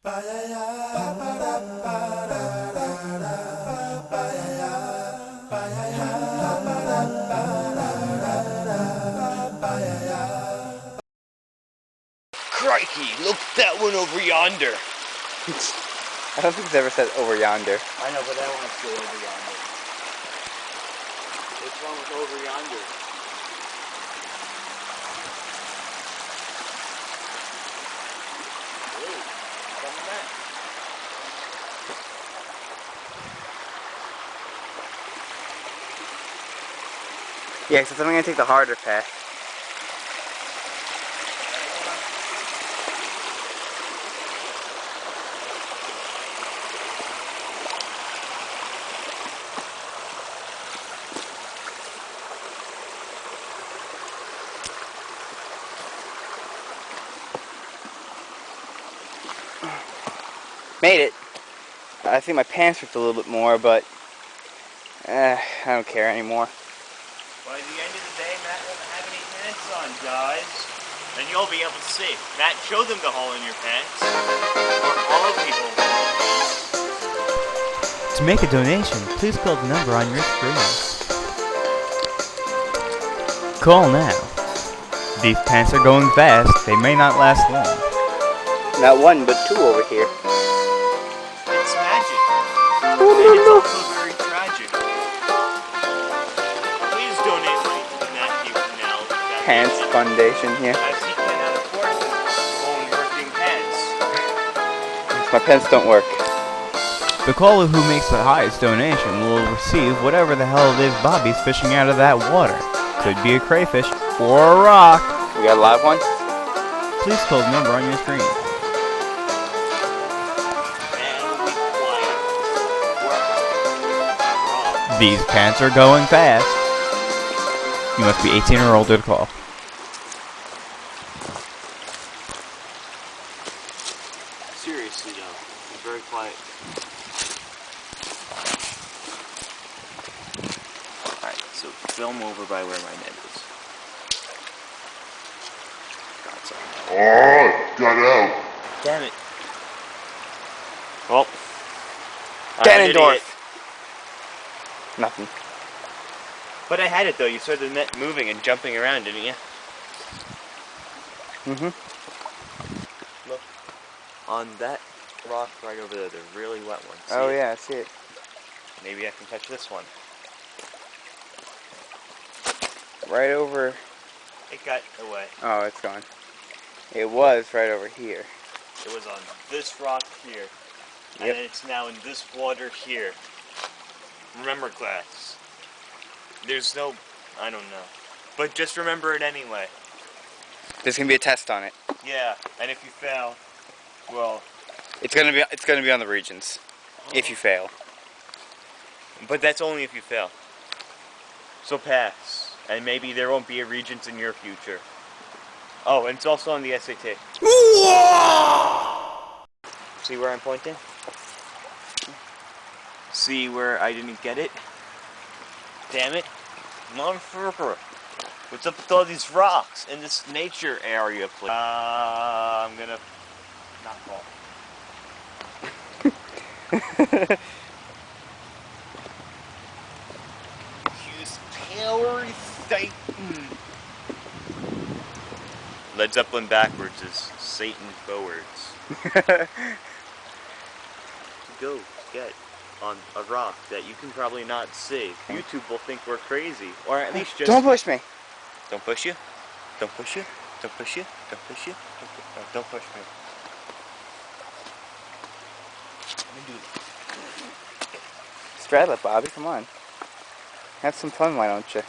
Crikey, look that one over yonder. I don't think it's ever said over yonder. I know, but I want to say over yonder. What's wrong with over yonder? Hey, coming back. Yeah, except I'm going to take the harder path. Made it. I think my pants ripped a little bit more, but I don't care anymore. By the end of the day, Matt won't have any pants on, guys. And you'll be able to see. Matt, show them the hole in your pants. For all people. To make a donation, please call the number on your screen. Call now. These pants are going fast. They may not last long. Not one, but two over here. It's magic. And it's also very tragic. Please donate money to the Matthew Canal Pants Foundation, yeah. as he cannot afford his own working pants. My pants don't work. The caller who makes the highest donation will receive whatever the hell it is Bobby's fishing out of that water. Could be a crayfish or a rock. We got a live one? Please call the number on your screen. These pants are going fast. You must be 18 or older to call. Seriously though, be very quiet. Alright, so film over by where my net is. Got out. Damn it. Well, Ganondorf. Nothing. But I had it though. You saw the net moving and jumping around, didn't you? Look. On that rock right over there, the really wet one. See Oh it? yeah, I see it. Maybe I can touch this one. Right over... It got away. Oh, it's gone. It was right over here. It was on this rock here. Yep. And it's now in this water here. Remember, class. There's no... I don't know. But just remember it anyway. There's gonna be a test on it. Yeah, and if you fail, well... It's gonna be on the regions. If you fail. But that's only if you fail. So pass. And maybe there won't be a Regents in your future. Oh, and it's also on the SAT. See where I'm pointing? See where I didn't get it? Damn it. Motherfucker. What's up with all these rocks in this nature area, please? I'm gonna not fall. Use power Satan. Led Zeppelin backwards is Satan forwards. Go get on a rock that you can probably not see. YouTube will think we're crazy, or at least just... Don't push me. Don't push you. Don't push you. Don't push you. Don't push you. Don't push me. Let me do this. Straddle it, Bobby. Come on. Have some fun, why don't you?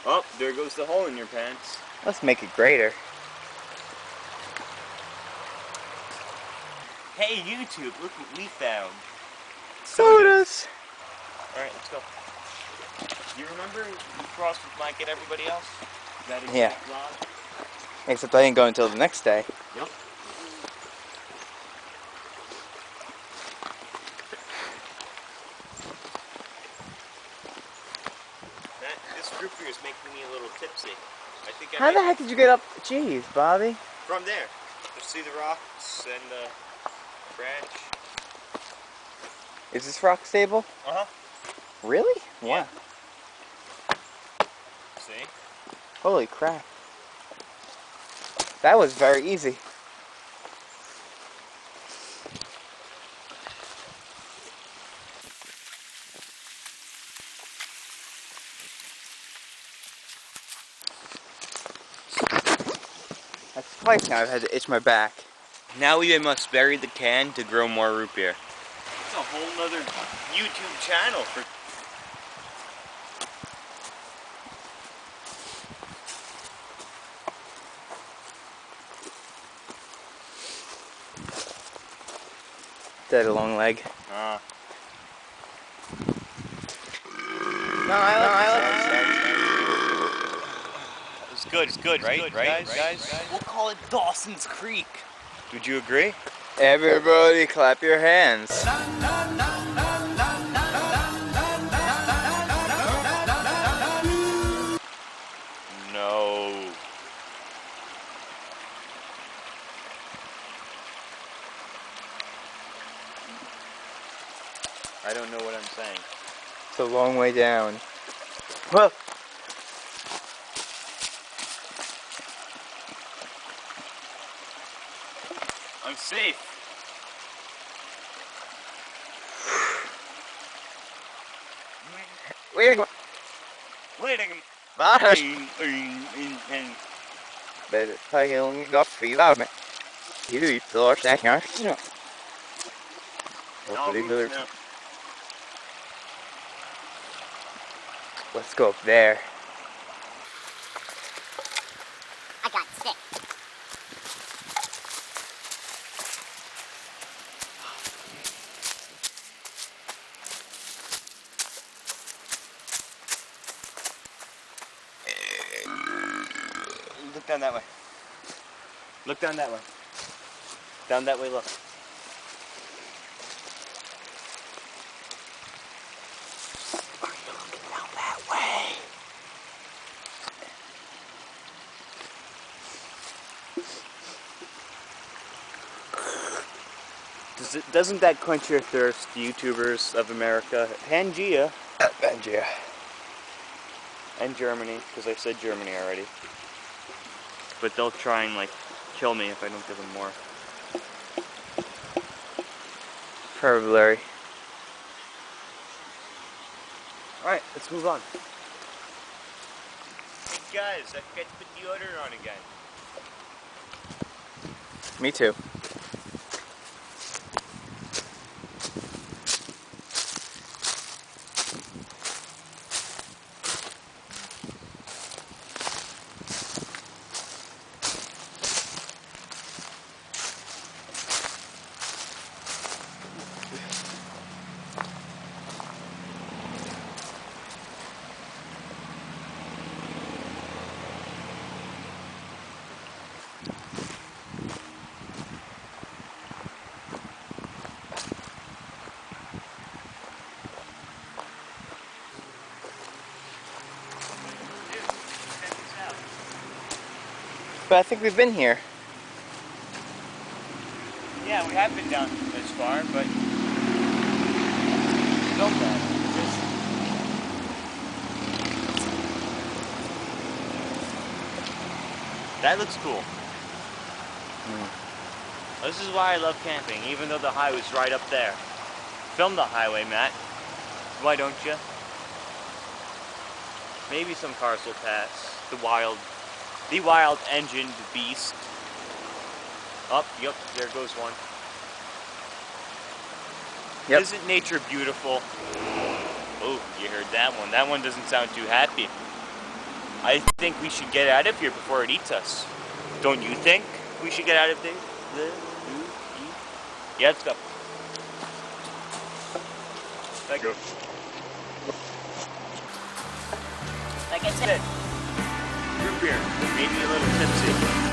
Oh, there goes the hole in your pants. Let's make it greater. Hey YouTube, look what we found. Sodas. Alright, let's go. You remember you crossed with Mike and everybody else? That exact Yeah. vlog? Except I didn't go until the next day. Yep. Matt, this group here is making me a little tipsy. I think I How the heck did you get up? Jeez, Bobby. From there. Just see the rocks and the branch. Is this rock stable? Uh-huh. Really? Yeah. Wow. See? Holy crap. That was very easy. That's twice now I've had to itch my back. Now we must bury the can to grow more root beer. It's a whole nother YouTube channel for... Dead a long leg. No, I It's good, right? Guys? We'll call it Dawson's Creek. Would you agree? Everybody clap your hands. No. I don't know what I'm saying. It's a long way down. Well, I'm safe. wait a minute. Varför? But I only got 3 av mig. Du tar säkert. Let's go up there. I got sick. Look down that way. Look down that way. Down that way, look. Doesn't that quench your thirst, YouTubers of America? Pangea. Pangea. And Germany, because I said Germany already. But they'll try and, like, kill me if I don't give them more. Probably. Alright, let's move on. Hey guys, I forgot to put deodorant on again. Me too. But I think we've been here. Yeah, we have been down this far, but don't bad. That looks cool. This is why I love camping, even though the highway's right up there. Film the highway, Matt. Why don't you? Maybe some cars will pass. The wild engined beast. Oh, yep, there goes one. Yep. Isn't nature beautiful? Oh, you heard that one. That one doesn't sound too happy. I think we should get out of here before it eats us. Don't you think we should get out of there? Yeah, let's go. Let's go. Like I said, root beer, maybe a little tipsy.